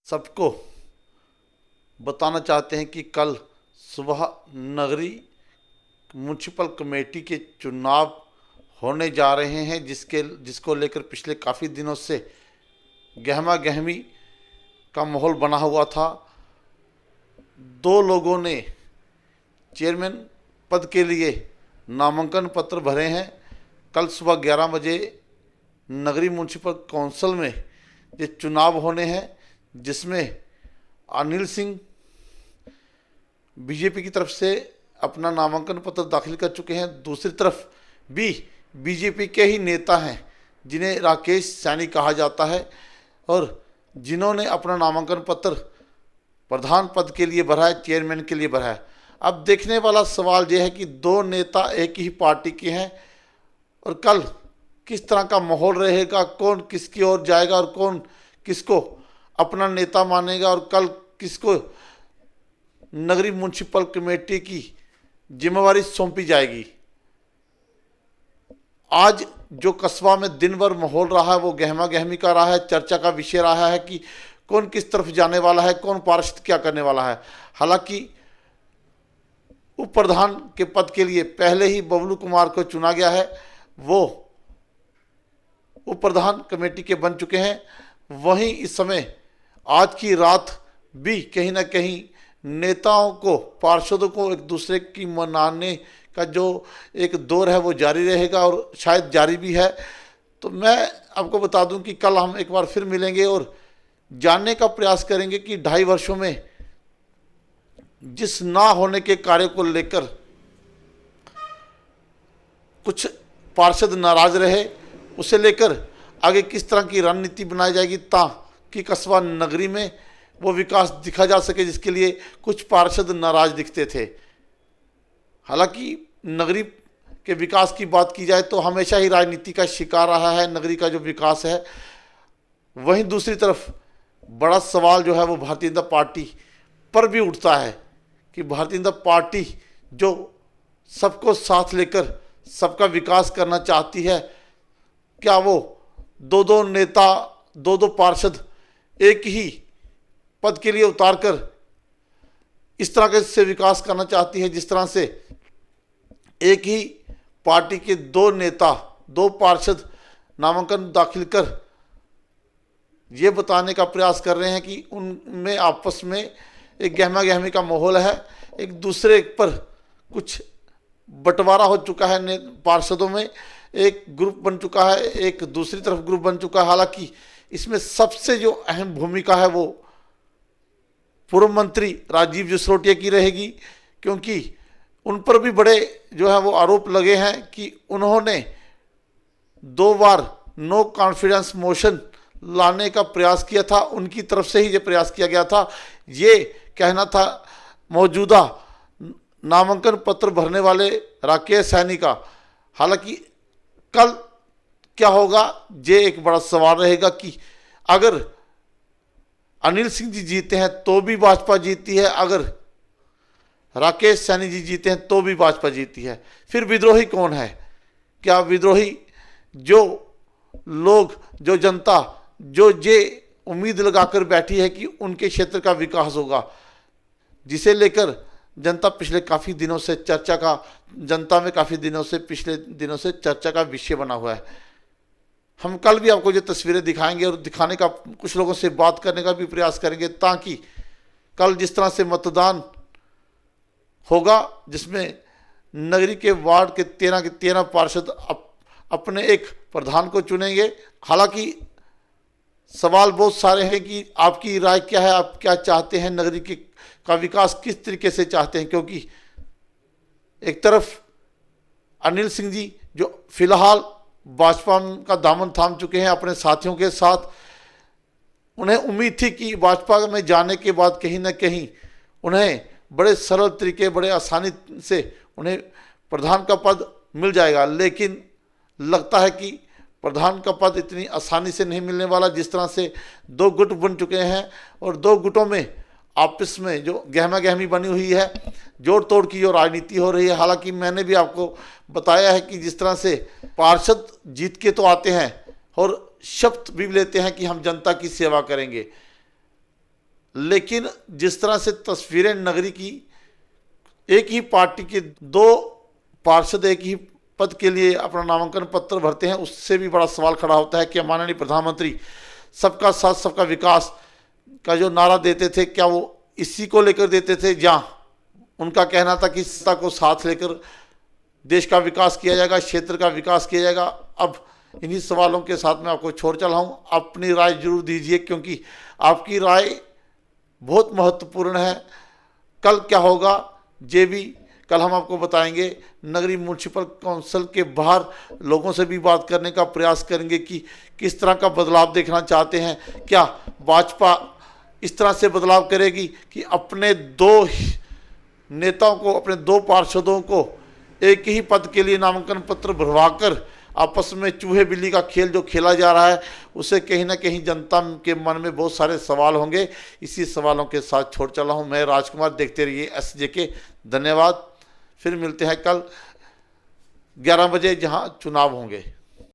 सबको बताना चाहते हैं कि कल सुबह नगरी म्यूनसिपल कमेटी के चुनाव होने जा रहे हैं, जिसको लेकर पिछले काफ़ी दिनों से गहमा गहमी का माहौल बना हुआ था। दो लोगों ने चेयरमैन पद के लिए नामांकन पत्र भरे हैं। कल सुबह 11 बजे नगरी म्यूनसिपल काउंसिल में ये चुनाव होने हैं, जिसमें अनिल सिंह बीजेपी की तरफ से अपना नामांकन पत्र दाखिल कर चुके हैं। दूसरी तरफ भी बीजेपी के ही नेता हैं जिन्हें राकेश सैनी कहा जाता है और जिन्होंने अपना नामांकन पत्र प्रधान पद के लिए भरा है, चेयरमैन के लिए भरा है। अब देखने वाला सवाल यह है कि दो नेता एक ही पार्टी के हैं और कल किस तरह का माहौल रहेगा, कौन किसकी ओर जाएगा और कौन किसको अपना नेता मानेगा और कल किसको नगरी म्यूनसिपल कमेटी की जिम्मेवारी सौंपी जाएगी। आज जो कस्बा में दिन भर माहौल रहा है वो गहमा गहमी का रहा है, चर्चा का विषय रहा है कि कौन किस तरफ जाने वाला है, कौन पार्षद क्या करने वाला है। हालांकि उप प्रधान के पद के लिए पहले ही बबलू कुमार को चुना गया है, वो उप प्रधान कमेटी के बन चुके हैं। वहीं इस समय आज की रात भी कहीं ना कहीं नेताओं को, पार्षदों को एक दूसरे की मनाने का जो एक दौर है वो जारी रहेगा और शायद जारी भी है। तो मैं आपको बता दूं कि कल हम एक बार फिर मिलेंगे और जानने का प्रयास करेंगे कि 2.5 वर्षों में जिस ना होने के कार्य को लेकर कुछ पार्षद नाराज रहे, उसे लेकर आगे किस तरह की रणनीति बनाई जाएगी ताकि कस्बा नगरी में वो विकास दिखा जा सके जिसके लिए कुछ पार्षद नाराज दिखते थे। हालांकि नगरी के विकास की बात की जाए तो हमेशा ही राजनीति का शिकार रहा है नगरी का जो विकास है। वहीं दूसरी तरफ बड़ा सवाल जो है वो भारतीय जनता पार्टी पर भी उठता है कि भारतीय जनता पार्टी जो सबको साथ लेकर सबका विकास करना चाहती है, क्या वो दो नेता, दो पार्षद एक ही पद के लिए उतार कर इस तरह के से विकास करना चाहती है जिस तरह से एक ही पार्टी के दो नेता, दो पार्षद नामांकन दाखिल कर ये बताने का प्रयास कर रहे हैं कि उनमें आपस में एक गहमा गहमी का माहौल है, एक दूसरे पर कुछ बंटवारा हो चुका है, पार्षदों में एक ग्रुप बन चुका है, एक दूसरी तरफ ग्रुप बन चुका है। हालांकि इसमें सबसे जो अहम भूमिका है वो पूर्व मंत्री राजीव जसरोटिया की रहेगी, क्योंकि उन पर भी बड़े जो है वो आरोप लगे हैं कि उन्होंने 2 बार नो कॉन्फिडेंस मोशन लाने का प्रयास किया था, उनकी तरफ से ही ये प्रयास किया गया था। ये कहना था मौजूदा नामांकन पत्र भरने वाले राकेश सैनी का। हालांकि कल क्या होगा ये एक बड़ा सवाल रहेगा कि अगर अनिल सिंह जी जीते हैं तो भी भाजपा जीती है, अगर राकेश सैनी जी जीते हैं तो भी भाजपा जीती है। फिर विद्रोही कौन है? क्या विद्रोही जो लोग, जो जनता जो ये उम्मीद लगाकर बैठी है कि उनके क्षेत्र का विकास होगा, जिसे लेकर जनता पिछले काफ़ी दिनों से चर्चा का, जनता में काफ़ी दिनों से, पिछले दिनों से चर्चा का विषय बना हुआ है। हम कल भी आपको ये तस्वीरें दिखाएंगे और दिखाने का, कुछ लोगों से बात करने का भी प्रयास करेंगे ताकि कल जिस तरह से मतदान होगा जिसमें नगरी के वार्ड के 13 पार्षद अपने एक प्रधान को चुनेंगे। हालांकि सवाल बहुत सारे हैं कि आपकी राय क्या है, आप क्या चाहते हैं, नगरी का विकास किस तरीके से चाहते हैं, क्योंकि एक तरफ अनिल सिंह जी जो फिलहाल भाजपा का दामन थाम चुके हैं अपने साथियों के साथ, उन्हें उम्मीद थी कि भाजपा में जाने के बाद कहीं ना कहीं उन्हें बड़े सरल तरीके, बड़े आसानी से उन्हें प्रधान का पद मिल जाएगा, लेकिन लगता है कि प्रधान का पद इतनी आसानी से नहीं मिलने वाला। जिस तरह से 2 गुट बन चुके हैं और 2 गुटों में आपस में जो गहमा गहमी बनी हुई है, जोड़ तोड़ की जो राजनीति हो रही है। हालांकि मैंने भी आपको बताया है कि जिस तरह से पार्षद जीत के तो आते हैं और शपथ भी लेते हैं कि हम जनता की सेवा करेंगे, लेकिन जिस तरह से तस्वीरें नगरी की, एक ही पार्टी के दो पार्षद एक ही पद के लिए अपना नामांकन पत्र भरते हैं, उससे भी बड़ा सवाल खड़ा होता है कि माननीय प्रधानमंत्री सबका साथ सबका विकास का जो नारा देते थे, क्या वो इसी को लेकर देते थे, जहाँ उनका कहना था कि सत्ता को साथ लेकर देश का विकास किया जाएगा, क्षेत्र का विकास किया जाएगा। अब इन्हीं सवालों के साथ मैं आपको छोड़ चला हूँ, अपनी राय जरूर दीजिए, क्योंकि आपकी राय बहुत महत्वपूर्ण है। कल क्या होगा ये भी कल हम आपको बताएंगे। नगरी म्यूनसिपल काउंसिल के बाहर लोगों से भी बात करने का प्रयास करेंगे कि किस तरह का बदलाव देखना चाहते हैं। क्या भाजपा इस तरह से बदलाव करेगी कि अपने दो नेताओं को, अपने दो पार्षदों को एक ही पद के लिए नामांकन पत्र भरवाकर आपस में चूहे बिल्ली का खेल जो खेला जा रहा है, उसे कहीं ना कहीं जनता के मन में बहुत सारे सवाल होंगे। इसी सवालों के साथ छोड़ चला हूं मैं राजकुमार। देखते रहिए SJK। धन्यवाद। फिर मिलते हैं कल 11 बजे, जहां चुनाव होंगे।